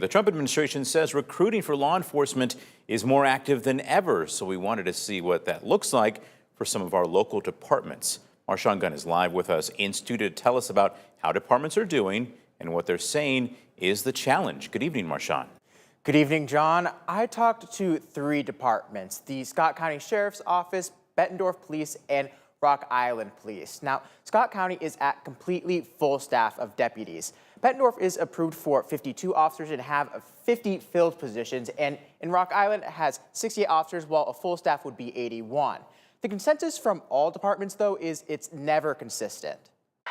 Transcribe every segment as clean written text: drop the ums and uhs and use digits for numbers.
The Trump administration says recruiting for law enforcement is more active than ever, so we wanted to see what that looks like for some of our local departments. Marshawn Gunn is live with us in studio to tell us about how departments are doing and what they're saying is the challenge. Good evening, Marshawn. Good evening, John. I talked to 3 departments: the Scott County Sheriff's Office, Bettendorf Police, and Rock Island Police. Now, Scott County is at completely full staff of deputies. Bettendorf is approved for 52 officers and have 50 filled positions, and in Rock Island it has 68 officers, while a full staff would be 81. The consensus from all departments, though, is it's never consistent.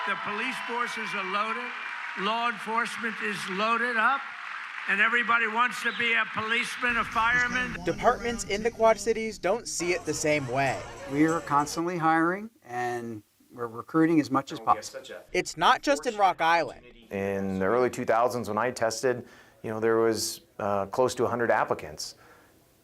The police forces are loaded, law enforcement is loaded up, and everybody wants to be a policeman, a fireman. Departments in the Quad Cities don't see it the same way. We are constantly hiring, and we're recruiting as much as possible. It's not just in Rock Island. In the early 2000s when I tested, there was close to 100 applicants.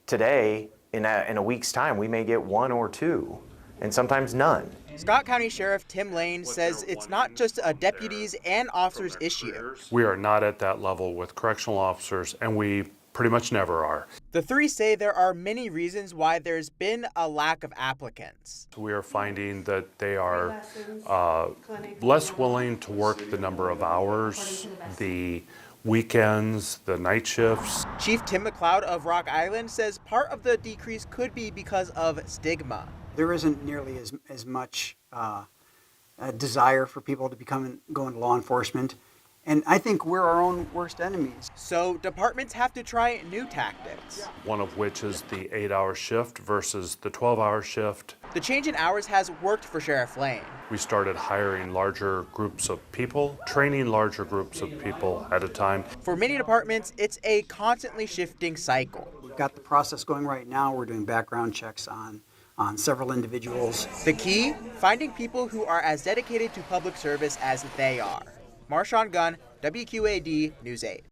Today, in a week's time, we may get 1 or 2, and sometimes none. Scott County Sheriff Tim Lane says it's not just a deputies and officers issue. We are not at that level with correctional officers, and we pretty much never are. The 3 say there are many reasons why there's been a lack of applicants. We are finding that they are less willing to work the number of hours, the weekends, the night shifts. Chief Tim McLeod of Rock Island says part of the decrease could be because of stigma. There isn't nearly as much desire for people to go into law enforcement. And I think we're our own worst enemies. So departments have to try new tactics. One of which is the 8-hour shift versus the 12-hour shift. The change in hours has worked for Sheriff Lane. We started hiring larger groups of people, training larger groups of people at a time. For many departments, it's a constantly shifting cycle. We've got the process going right now. We're doing background checks on several individuals. The key? Finding people who are as dedicated to public service as they are. Marshawn Gunn, WQAD News 8.